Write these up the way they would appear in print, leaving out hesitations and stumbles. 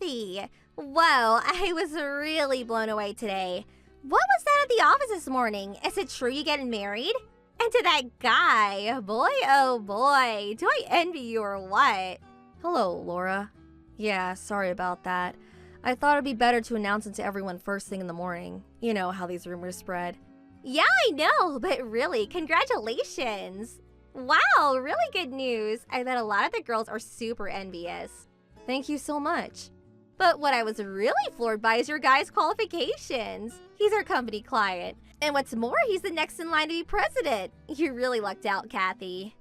Kathy! Whoa, I was really blown away today. What was that at the office this morning? Is it true you're getting married? And to that guy, boy oh boy, do I envy you or what? Hello, Laura. Yeah, sorry about that. I thought it'd be better to announce it to everyone first thing in the morning. You know how these rumors spread. Yeah, I know, but really, congratulations. Wow, really good news. I bet a lot of the girls are super envious. Thank you so much. But what I was really floored by is your guy's qualifications. He's our company client. And what's more, he's the next in line to be president. You really lucked out, Kathy.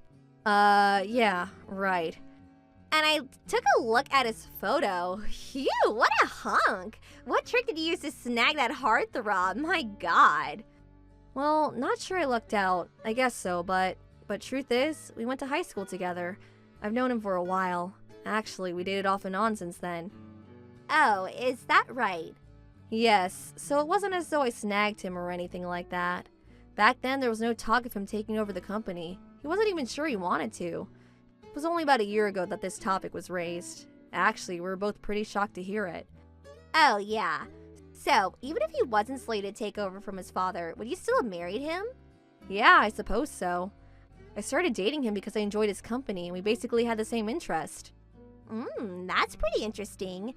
Yeah, right. And I took a look at his photo. Phew, what a hunk. What trick did you use to snag that heartthrob? My God. Well, not sure I lucked out. I guess so, but truth is, we went to high school together. I've known him for a while. Actually, we dated off and on since then. Oh, is that right? Yes, so it wasn't as though I snagged him or anything like that. Back then, there was no talk of him taking over the company. He wasn't even sure he wanted to. It was only about a year ago that this topic was raised. Actually, we were both pretty shocked to hear it. Oh, yeah. So, even if he wasn't slated to take over from his father, would you still have married him? Yeah, I suppose so. I started dating him because I enjoyed his company, and we basically had the same interest. That's pretty interesting.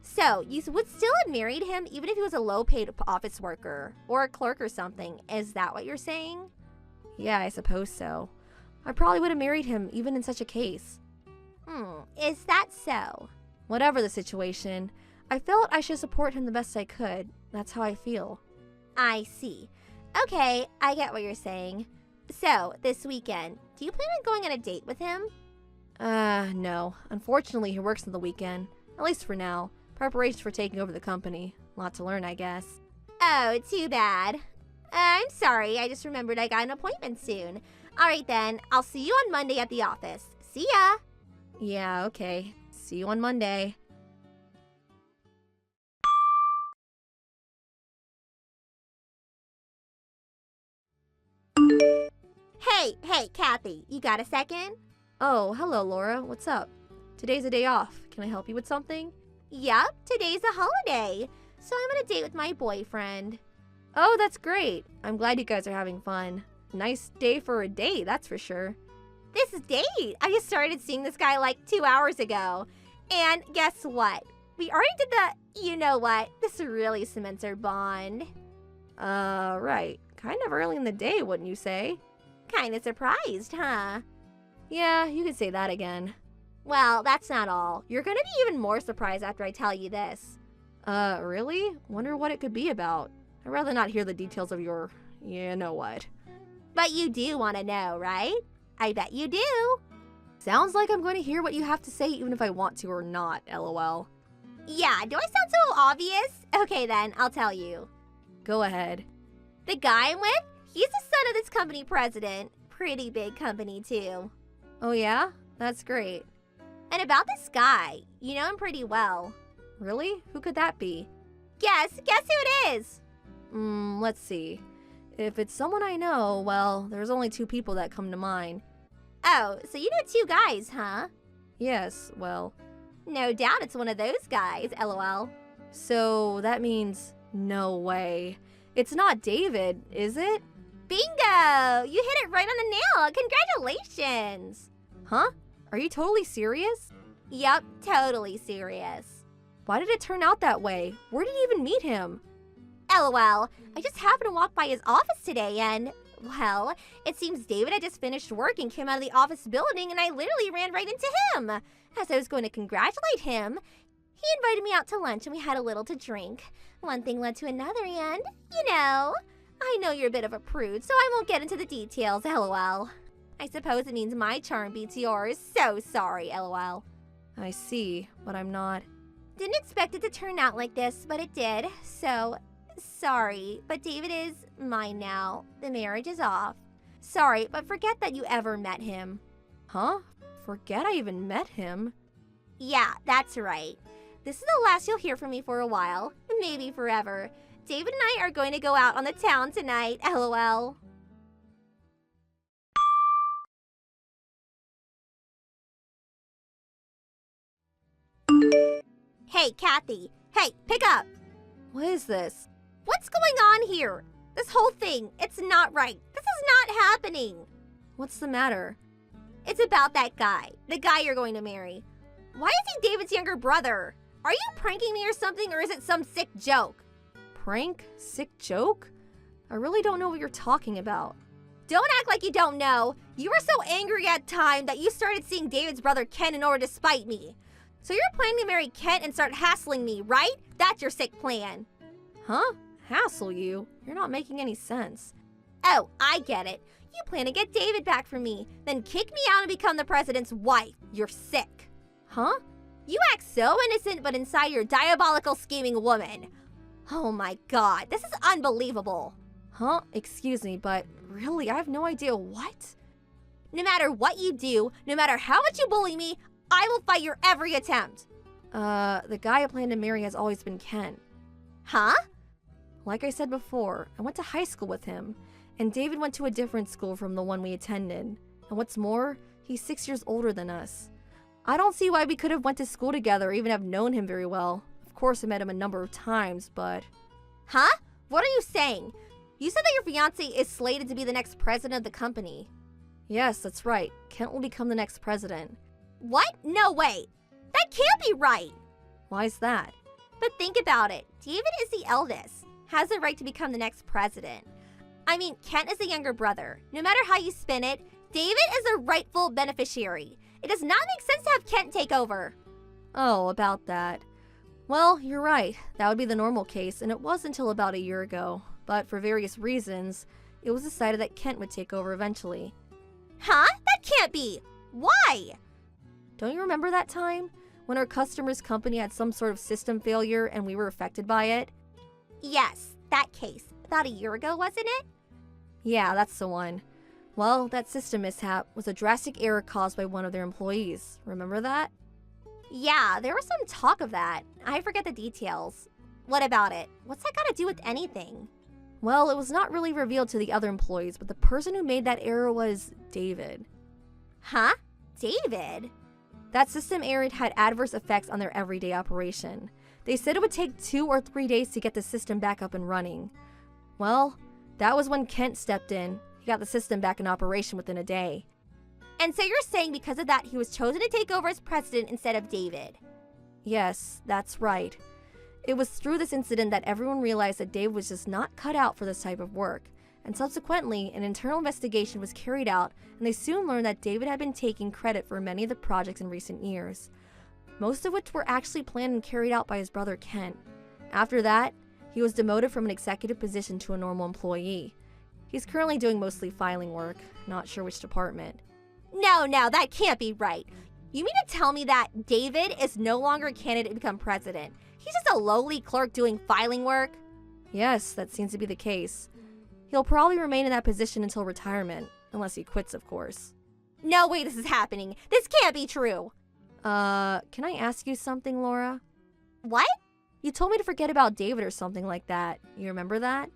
So, you would still have married him even if he was a low-paid office worker or a clerk or something. Is that what you're saying? Yeah, I suppose so. I probably would have married him even in such a case. Is that so? Whatever the situation, I felt I should support him the best I could. That's how I feel. I see. Okay, I get what you're saying. So, this weekend, do you plan on going on a date with him? No. Unfortunately, he works on the weekend. At least for now. Preparations for taking over the company. Lot to learn, I guess. Oh, too bad. I'm sorry, I just remembered I got an appointment soon. Alright then, I'll see you on Monday at the office. See ya! Yeah, okay. See you on Monday. Hey, Kathy, you got a second? Oh, hello, Laura. What's up? Today's a day off. Can I help you with something? Yup, today's a holiday. So I'm on a date with my boyfriend. Oh, that's great. I'm glad you guys are having fun. Nice day for a date, that's for sure. This date? I just started seeing this guy like 2 hours ago. And guess what? We already did the, you know what? This really cements our bond. Right. Kind of early in the day, wouldn't you say? Kinda surprised, huh? Yeah, you could say that again. Well, that's not all. You're gonna be even more surprised after I tell you this. Really? Wonder what it could be about. I'd rather not hear the details of your, you know what. But you do want to know, right? I bet you do. Sounds like I'm going to hear what you have to say even if I want to or not, lol. Yeah, do I sound so obvious? Okay then, I'll tell you. Go ahead. The guy I'm with, he's the son of this company president. Pretty big company too. Oh yeah? That's great. And about this guy, you know him pretty well. Really? Who could that be? Guess who it is? Let's see. If it's someone I know, well, there's only 2 people that come to mind. Oh, so you know 2 guys, huh? Yes, well. No doubt it's one of those guys, lol. So that means no way. It's not David, is it? Bingo! You hit it right on the nail. Congratulations! Huh? Are you totally serious? Yup, totally serious. Why did it turn out that way? Where did you even meet him? LOL, I just happened to walk by his office today and, well, it seems David had just finished work and came out of the office building and I literally ran right into him. As I was going to congratulate him, he invited me out to lunch and we had a little to drink. One thing led to another and, you know, I know you're a bit of a prude, so I won't get into the details, LOL. I suppose it means my charm beats yours. So sorry, LOL. I see, but I'm not. Didn't expect it to turn out like this, but it did. So, sorry, but David is mine now. The marriage is off. Sorry, but forget that you ever met him. Huh? Forget I even met him? Yeah, that's right. This is the last you'll hear from me for a while. Maybe forever. David and I are going to go out on the town tonight, LOL. Hey, Kathy. Hey, pick up. What is this? What's going on here? This whole thing, it's not right. This is not happening. What's the matter? It's about that guy. The guy you're going to marry. Why is he David's younger brother? Are you pranking me or something, or is it some sick joke? Prank? Sick joke? I really don't know what you're talking about. Don't act like you don't know. You were so angry at time that you started seeing David's brother Ken in order to spite me. So you're planning to marry Kent and start hassling me, right? That's your sick plan. Huh? Hassle you? You're not making any sense. Oh, I get it. You plan to get David back from me, then kick me out and become the president's wife. You're sick. Huh? You act so innocent, but inside you're a diabolical scheming woman. Oh my god, this is unbelievable. Huh? Excuse me, but really, I have no idea what? No matter what you do, no matter how much you bully me, I will fight your every attempt. The guy I plan to marry has always been Ken. Huh? Like I said before, I went to high school with him, and David went to a different school from the one we attended. And what's more, he's 6 years older than us. I don't see why we could have went to school together or even have known him very well. Of course, I met him a number of times, but... Huh? What are you saying? You said that your fiancé is slated to be the next president of the company. Yes, that's right. Kent will become the next president. What? No way. That can't be right. Why's that? But think about it. David is the eldest, has the right to become the next president. I mean, Kent is the younger brother. No matter how you spin it, David is the rightful beneficiary. It does not make sense to have Kent take over. Oh, about that. Well, you're right. That would be the normal case, and it was until about a year ago. But for various reasons, it was decided that Kent would take over eventually. Huh? That can't be. Why? Don't you remember that time? When our customer's company had some sort of system failure and we were affected by it? Yes, that case. About a year ago, wasn't it? Yeah, that's the one. Well, that system mishap was a drastic error caused by one of their employees. Remember that? Yeah, there was some talk of that. I forget the details. What about it? What's that got to do with anything? Well, it was not really revealed to the other employees, but the person who made that error was David. Huh? David? That system error had adverse effects on their everyday operation. They said it would take 2 or 3 days to get the system back up and running. Well, that was when Kent stepped in. He got the system back in operation within a day. And so you're saying because of that, he was chosen to take over as president instead of David? Yes, that's right. It was through this incident that everyone realized that David was just not cut out for this type of work. And subsequently, an internal investigation was carried out, and they soon learned that David had been taking credit for many of the projects in recent years, most of which were actually planned and carried out by his brother Kent. After that, he was demoted from an executive position to a normal employee. He's currently doing mostly filing work, not sure which department. No, that can't be right. You mean to tell me that David is no longer a candidate to become president? He's just a lowly clerk doing filing work? Yes, that seems to be the case. He'll probably remain in that position until retirement, unless he quits, of course. No way this is happening. This can't be true. Can I ask you something, Laura? What? You told me to forget about David or something like that. You remember that?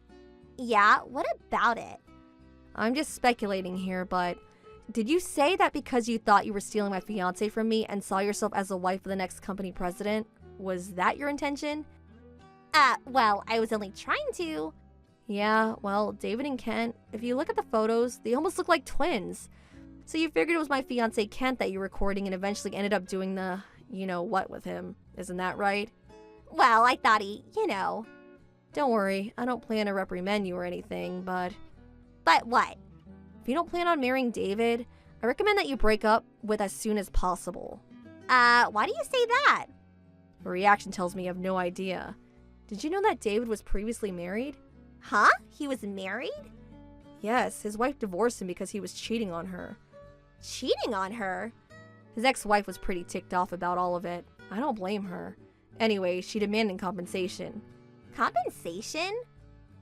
Yeah, what about it? I'm just speculating here, but did you say that because you thought you were stealing my fiancé from me and saw yourself as the wife of the next company president? Was that your intention? Well, I was only trying to. Yeah, well, David and Kent, if you look at the photos, they almost look like twins. So you figured it was my fiancé Kent that you were recording and eventually ended up doing the, what with him. Isn't that right? Well, I thought he, Don't worry, I don't plan to reprimand you or anything, but... But what? If you don't plan on marrying David, I recommend that you break up with as soon as possible. Why do you say that? Your reaction tells me you have no idea. Did you know that David was previously married? Huh? He was married? Yes, his wife divorced him because he was cheating on her. Cheating on her? His ex-wife was pretty ticked off about all of it. I don't blame her. Anyway, she demanded compensation. Compensation?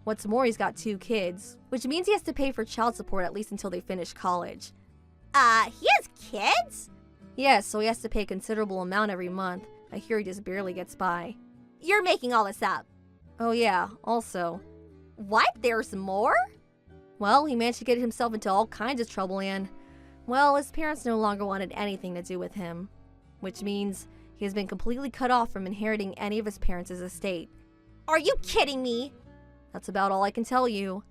What's more, he's got 2 kids, which means he has to pay for child support at least until they finish college. He has kids? Yes, so he has to pay a considerable amount every month. I hear he just barely gets by. You're making all this up. Oh yeah, also. What? There's more? Well, he managed to get himself into all kinds of trouble and, well, his parents no longer wanted anything to do with him. Which means He has been completely cut off from inheriting any of his parents' estate. Are you kidding me? That's about all I can tell you.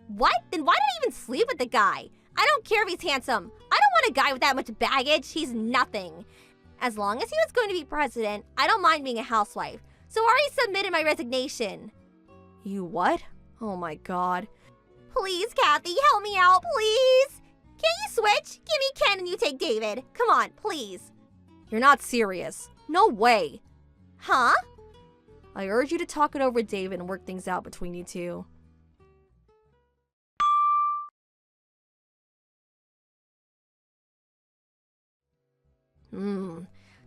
What? Then why did I even sleep with the guy? I don't care if he's handsome. I don't want a guy with that much baggage. He's nothing. As long as he was going to be president, I don't mind being a housewife. So I already submitted my resignation. You what? Oh my god. Please, Kathy, help me out, please. Can't you switch? Give me Ken and you take David. Come on, please. You're not serious. No way. Huh? I urge you to talk it over with David and work things out between you two.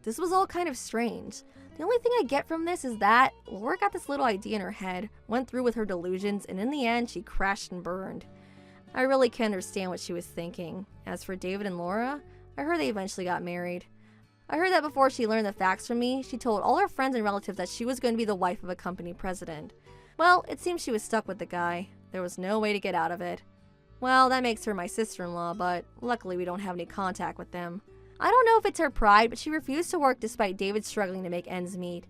This was all kind of strange. The only thing I get from this is that Laura got this little idea in her head, went through with her delusions, and in the end, she crashed and burned. I really can't understand what she was thinking. As for David and Laura, I heard they eventually got married. I heard that before she learned the facts from me, she told all her friends and relatives that she was going to be the wife of a company president. Well, it seems she was stuck with the guy. There was no way to get out of it. Well, that makes her my sister-in-law, but luckily we don't have any contact with them. I don't know if it's her pride, but she refused to work despite David struggling to make ends meet.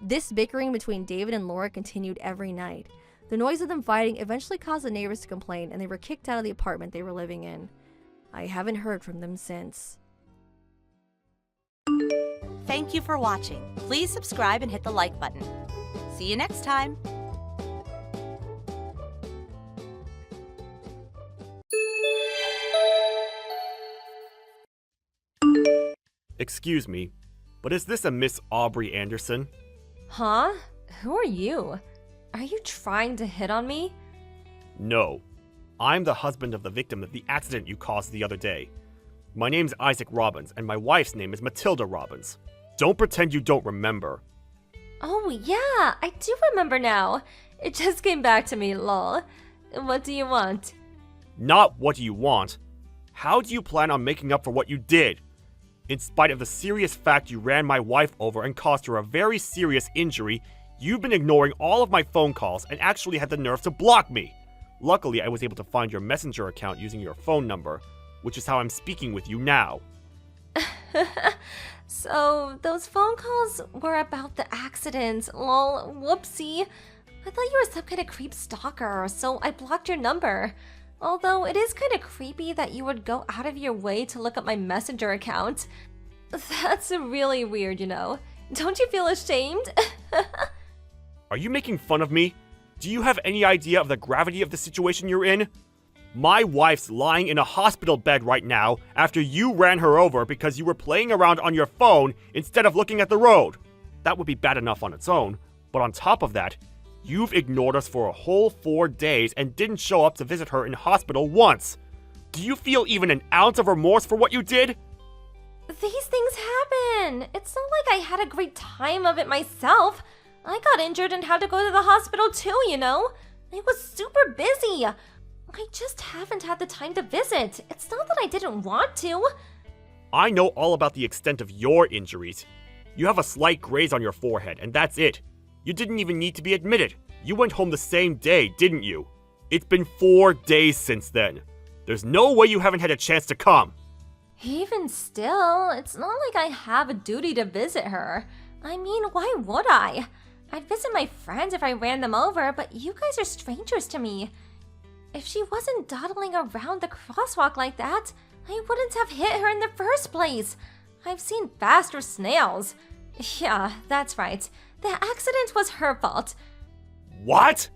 This bickering between David and Laura continued every night. The noise of them fighting eventually caused the neighbors to complain, and they were kicked out of the apartment they were living in. I haven't heard from them since. Thank you for watching. Please subscribe and hit the like button. See you next time. Excuse me, but is this a Miss Aubrey Anderson? Huh? Who are you? Are you trying to hit on me? No. I'm the husband of the victim of the accident you caused the other day. My name's Isaac Robbins, and my wife's name is Matilda Robbins. Don't pretend you don't remember. Oh yeah, I do remember now. It just came back to me, lol. What do you want? Not what do you want. How do you plan on making up for what you did? In spite of the serious fact you ran my wife over and caused her a very serious injury, you've been ignoring all of my phone calls and actually had the nerve to block me. Luckily, I was able to find your messenger account using your phone number, which is how I'm speaking with you now. So, those phone calls were about the accident, lol, whoopsie. I thought you were some kind of creep stalker, so I blocked your number. Although it is kind of creepy that you would go out of your way to look up my messenger account. That's really weird, you know. Don't you feel ashamed? Are you making fun of me? Do you have any idea of the gravity of the situation you're in? My wife's lying in a hospital bed right now after you ran her over because you were playing around on your phone instead of looking at the road. That would be bad enough on its own, but on top of that, you've ignored us for a whole 4 days and didn't show up to visit her in hospital once. Do you feel even an ounce of remorse for what you did? These things happen. It's not like I had a great time of it myself. I got injured and had to go to the hospital too, you know? I was super busy. I just haven't had the time to visit. It's not that I didn't want to. I know all about the extent of your injuries. You have a slight graze on your forehead, and that's it. You didn't even need to be admitted. You went home the same day, didn't you? It's been 4 days since then. There's no way you haven't had a chance to come. Even still, it's not like I have a duty to visit her. I mean, why would I? I'd visit my friends if I ran them over, but you guys are strangers to me. If she wasn't dawdling around the crosswalk like that, I wouldn't have hit her in the first place. I've seen faster snails. Yeah, that's right. The accident was her fault. What?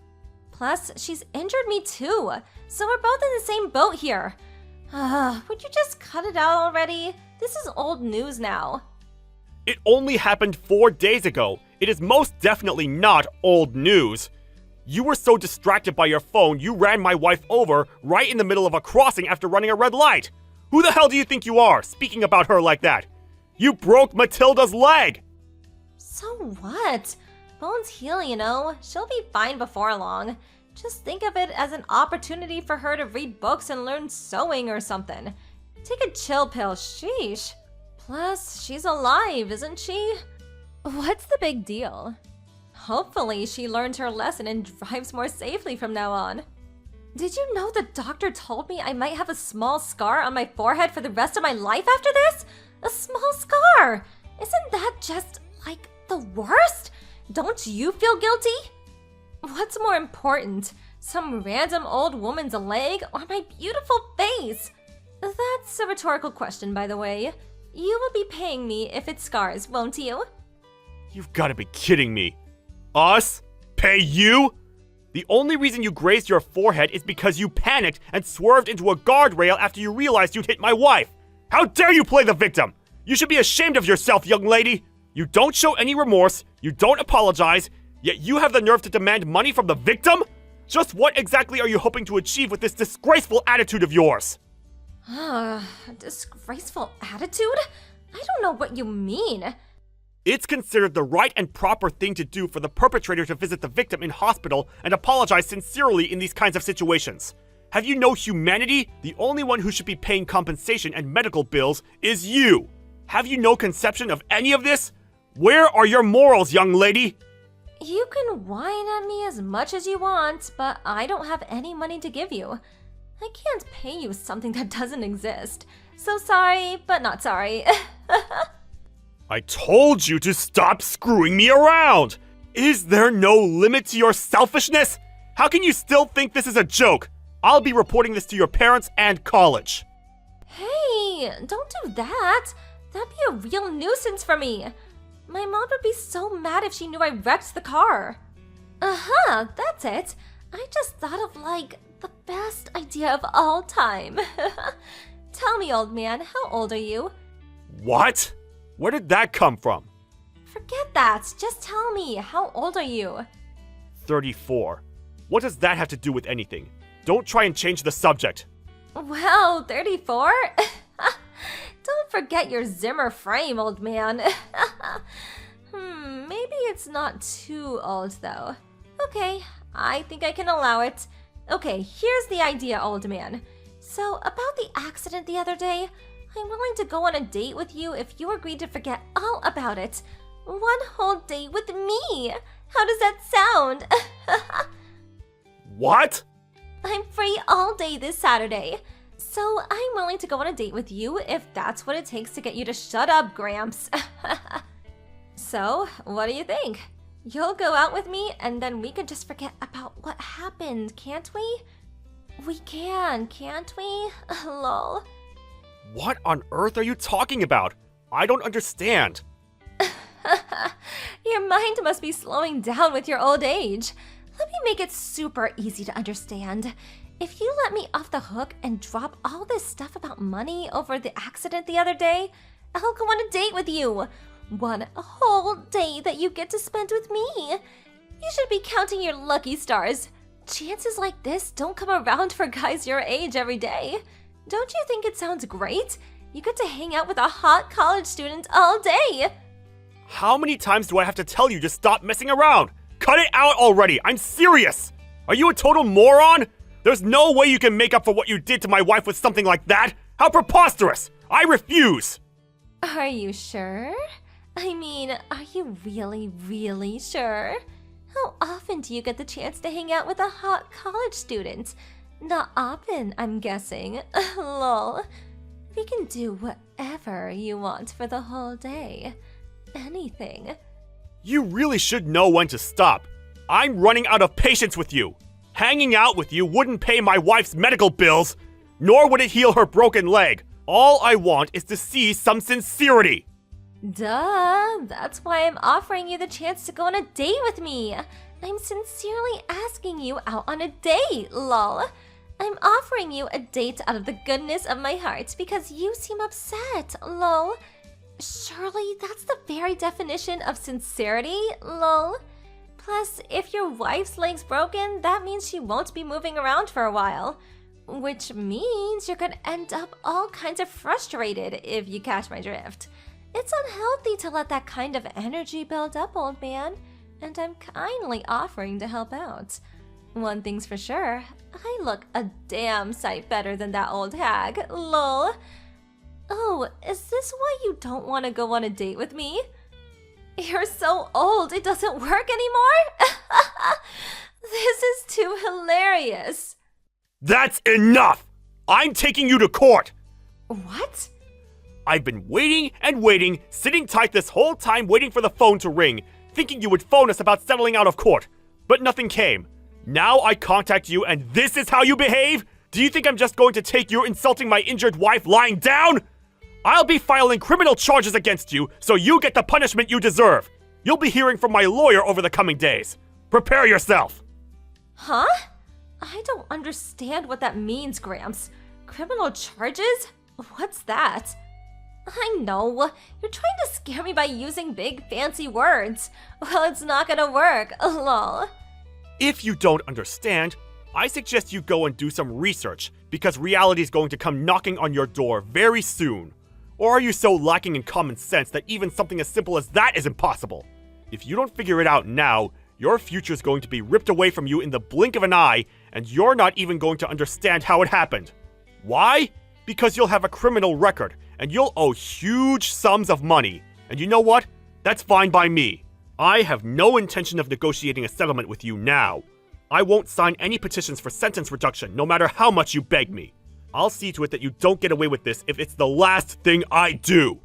Plus, she's injured me too, so we're both in the same boat here. Would you just cut it out already? This is old news now. It only happened 4 days ago. It is most definitely not old news. You were so distracted by your phone, you ran my wife over right in the middle of a crossing after running a red light. Who the hell do you think you are, speaking about her like that? You broke Matilda's leg! So what? Bones heal, you know. She'll be fine before long. Just think of it as an opportunity for her to read books and learn sewing or something. Take a chill pill, sheesh. Plus, she's alive, isn't she? What's the big deal? Hopefully, she learned her lesson and drives more safely from now on. Did you know the doctor told me I might have a small scar on my forehead for the rest of my life after this? A small scar! Isn't that just, like, the worst? Don't you feel guilty? What's more important, some random old woman's leg or my beautiful face? That's a rhetorical question, by the way. You will be paying me if it scars, won't you? You've got to be kidding me. Us? Pay you? The only reason you grazed your forehead is because you panicked and swerved into a guardrail after you realized you'd hit my wife. How dare you play the victim? You should be ashamed of yourself, young lady. You don't show any remorse, you don't apologize, yet you have the nerve to demand money from the victim? Just what exactly are you hoping to achieve with this disgraceful attitude of yours? Disgraceful attitude? I don't know what you mean. It's considered the right and proper thing to do for the perpetrator to visit the victim in hospital and apologize sincerely in these kinds of situations. Have you no humanity? The only one who should be paying compensation and medical bills is you. Have you no conception of any of this? Where are your morals, young lady? You can whine at me as much as you want, but I don't have any money to give you. I can't pay you something that doesn't exist. So sorry, but not sorry. I told you to stop screwing me around! Is there no limit to your selfishness? How can you still think this is a joke? I'll be reporting this to your parents and college. Hey, don't do that. That'd be a real nuisance for me. My mom would be so mad if she knew I wrecked the car. Uh-huh, that's it. I just thought of, like, the best idea of all time. Tell me, old man, how old are you? What? Where did that come from? Forget that. Just tell me, how old are you? 34. What does that have to do with anything? Don't try and change the subject. Wow, 34? Don't forget your Zimmer frame, old man. Maybe it's not too old, though. Okay, I think I can allow it. Okay, here's the idea, old man. So, about the accident the other day, I'm willing to go on a date with you if you agree to forget all about it. One whole date with me! How does that sound? What? I'm free all day this Saturday. So I'm willing to go on a date with you if that's what it takes to get you to shut up, Gramps. So, what do you think? You'll go out with me and then we can just forget about what happened, can't we? We can, can't we? Lol. What on earth are you talking about? I don't understand. Your mind must be slowing down with your old age. Let me make it super easy to understand. If you let me off the hook and drop all this stuff about money over the accident the other day, I'll go on a date with you. One whole day that you get to spend with me. You should be counting your lucky stars. Chances like this don't come around for guys your age every day. Don't you think it sounds great? You get to hang out with a hot college student all day. How many times do I have to tell you to stop messing around? Cut it out already! I'm serious! Are you a total moron? There's no way you can make up for what you did to my wife with something like that! How preposterous! I refuse! Are you sure? I mean, are you really sure? How often do you get the chance to hang out with a hot college student? Not often, I'm guessing. Lol. We can do whatever you want for the whole day. Anything. You really should know when to stop. I'm running out of patience with you. Hanging out with you wouldn't pay my wife's medical bills, nor would it heal her broken leg. All I want is to see some sincerity. Duh, that's why I'm offering you the chance to go on a date with me. I'm sincerely asking you out on a date, lol. I'm offering you a date out of the goodness of my heart because you seem upset, lol. Surely that's the very definition of sincerity, lol. Plus, if your wife's leg's broken, that means she won't be moving around for a while. Which means you're gonna end up all kinds of frustrated, if you catch my drift. It's unhealthy to let that kind of energy build up, old man, and I'm kindly offering to help out. One thing's for sure, I look a damn sight better than that old hag, lol. Oh, is this why you don't want to go on a date with me? You're so old, it doesn't work anymore? This is too hilarious. That's enough! I'm taking you to court! What? I've been waiting and waiting, sitting tight this whole time waiting for the phone to ring, thinking you would phone us about settling out of court. But nothing came. Now I contact you and this is how you behave? Do you think I'm just going to take your insulting my injured wife lying down? I'll be filing criminal charges against you so you get the punishment you deserve. You'll be hearing from my lawyer over the coming days. Prepare yourself. Huh? I don't understand what that means, Gramps. Criminal charges? What's that? I know. You're trying to scare me by using big fancy words. Well, it's not gonna work. Lol. If you don't understand, I suggest you go and do some research because reality is going to come knocking on your door very soon. Or are you so lacking in common sense that even something as simple as that is impossible? If you don't figure it out now, your future is going to be ripped away from you in the blink of an eye, and you're not even going to understand how it happened. Why? Because you'll have a criminal record, and you'll owe huge sums of money. And you know what? That's fine by me. I have no intention of negotiating a settlement with you now. I won't sign any petitions for sentence reduction, no matter how much you beg me. I'll see to it that you don't get away with this if it's the last thing I do.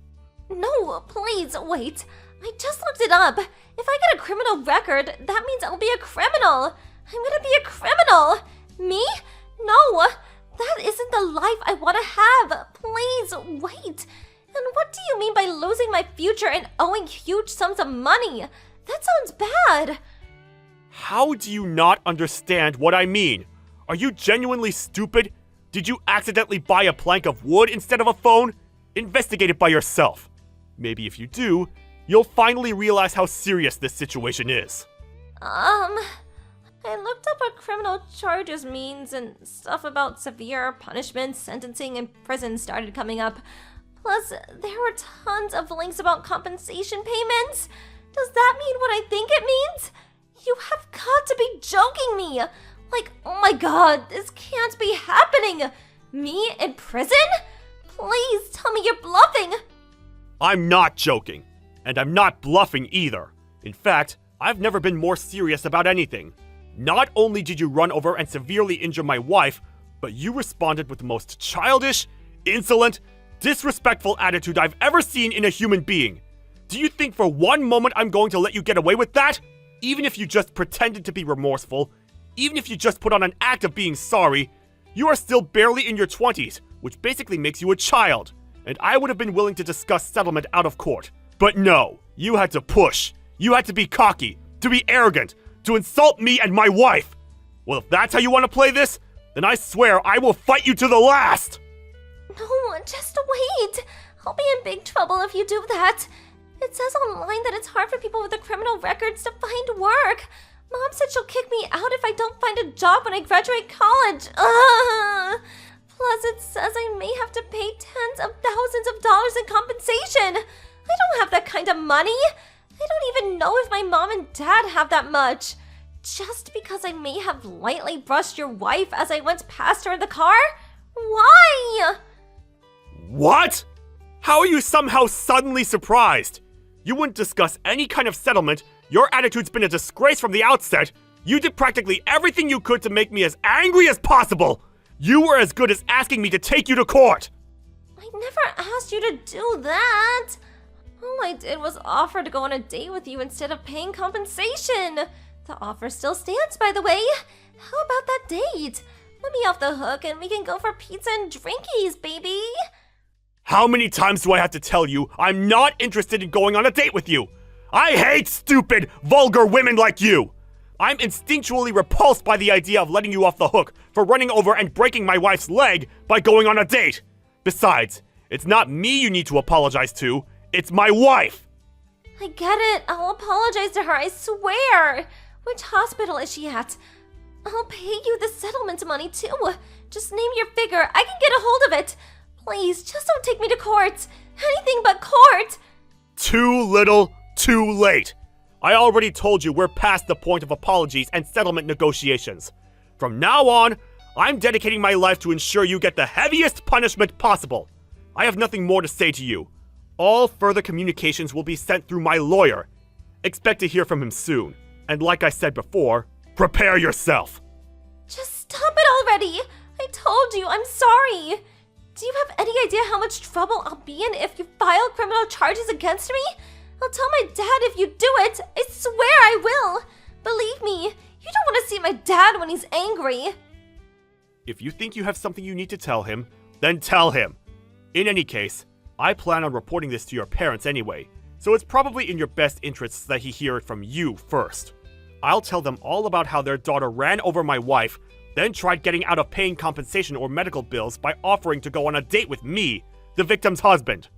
No, please, wait. I just looked it up. If I get a criminal record, that means I'll be a criminal. I'm gonna be a criminal. Me? No, that isn't the life I want to have. Please, wait. And what do you mean by losing my future and owing huge sums of money? That sounds bad. How do you not understand what I mean? Are you genuinely stupid? Did you accidentally buy a plank of wood instead of a phone? Investigate it by yourself. Maybe if you do, you'll finally realize how serious this situation is. I looked up what criminal charges means and stuff about severe punishments, sentencing, and prison started coming up. Plus, there were tons of links about compensation payments. Does that mean what I think it means? You have got to be joking me! Like, oh my god, this can't be happening! Me in prison? Please tell me you're bluffing! I'm not joking, and I'm not bluffing either. In fact, I've never been more serious about anything. Not only did you run over and severely injure my wife, but you responded with the most childish, insolent, disrespectful attitude I've ever seen in a human being. Do you think for one moment I'm going to let you get away with that? Even if you just pretended to be remorseful, even if you just put on an act of being sorry, you are still barely in your 20s, which basically makes you a child. And I would have been willing to discuss settlement out of court. But no, you had to push. You had to be cocky, to be arrogant, to insult me and my wife. Well, if that's how you want to play this, then I swear I will fight you to the last. No, just wait. I'll be in big trouble if you do that. It says online that it's hard for people with criminal records to find work. Mom said she'll kick me out if I don't find a job when I graduate college. Ugh. Plus, it says I may have to pay tens of thousands of dollars in compensation. I don't have that kind of money. I don't even know if my mom and dad have that much. Just because I may have lightly brushed your wife as I went past her in the car? Why? What? How are you somehow suddenly surprised? You wouldn't discuss any kind of settlement. Your attitude's been a disgrace from the outset. You did practically everything you could to make me as angry as possible. You were as good as asking me to take you to court. I never asked you to do that. All I did was offer to go on a date with you instead of paying compensation. The offer still stands, by the way. How about that date? Let me off the hook and we can go for pizza and drinkies, baby. How many times do I have to tell you I'm not interested in going on a date with you? I hate stupid, vulgar women like you. I'm instinctually repulsed by the idea of letting you off the hook for running over and breaking my wife's leg by going on a date. Besides, it's not me you need to apologize to, it's my wife. I get it. I'll apologize to her, I swear. Which hospital is she at? I'll pay you the settlement money too. Just name your figure. I can get a hold of it. Please, just don't take me to court. Anything but court. Too little, too late. I already told you we're past the point of apologies and settlement negotiations. From now on, I'm dedicating my life to ensure you get the heaviest punishment possible. I have nothing more to say to you. All further communications will be sent through my lawyer. Expect to hear from him soon. And like I said before, prepare yourself. Just stop it already. I told you, I'm sorry. Do you have any idea how much trouble I'll be in if you file criminal charges against me? I'll tell my dad if you do it. I swear I will. Believe me, you don't want to see my dad when he's angry. If you think you have something you need to tell him, then tell him. In any case, I plan on reporting this to your parents anyway, so it's probably in your best interests that he hear it from you first. I'll tell them all about how their daughter ran over my wife, then tried getting out of paying compensation or medical bills by offering to go on a date with me, the victim's husband.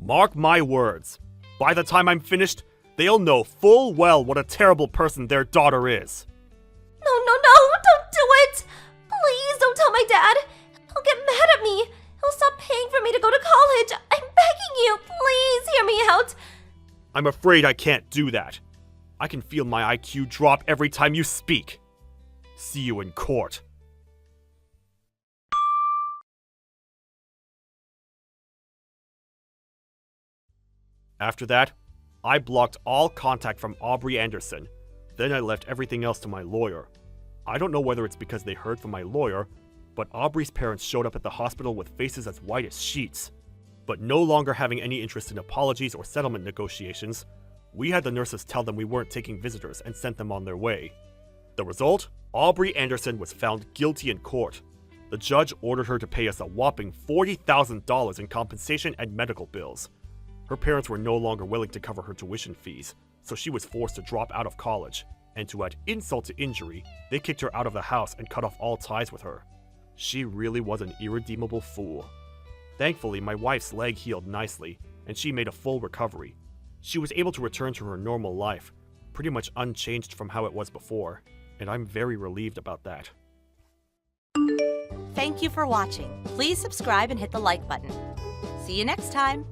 Mark my words. By the time I'm finished, they'll know full well what a terrible person their daughter is. No, don't do it! Please don't tell my dad. He'll get mad at me. He'll stop paying for me to go to college. I'm begging you, please hear me out. I'm afraid I can't do that. I can feel my IQ drop every time you speak. See you in court. After that, I blocked all contact from Aubrey Anderson. Then I left everything else to my lawyer. I don't know whether it's because they heard from my lawyer, but Aubrey's parents showed up at the hospital with faces as white as sheets. But no longer having any interest in apologies or settlement negotiations, we had the nurses tell them we weren't taking visitors and sent them on their way. The result? Aubrey Anderson was found guilty in court. The judge ordered her to pay us a whopping $40,000 in compensation and medical bills. Her parents were no longer willing to cover her tuition fees, so she was forced to drop out of college, and to add insult to injury, they kicked her out of the house and cut off all ties with her. She really was an irredeemable fool. Thankfully, my wife's leg healed nicely, and she made a full recovery. She was able to return to her normal life, pretty much unchanged from how it was before, and I'm very relieved about that. Thank you for watching. Please subscribe and hit the like button. See you next time.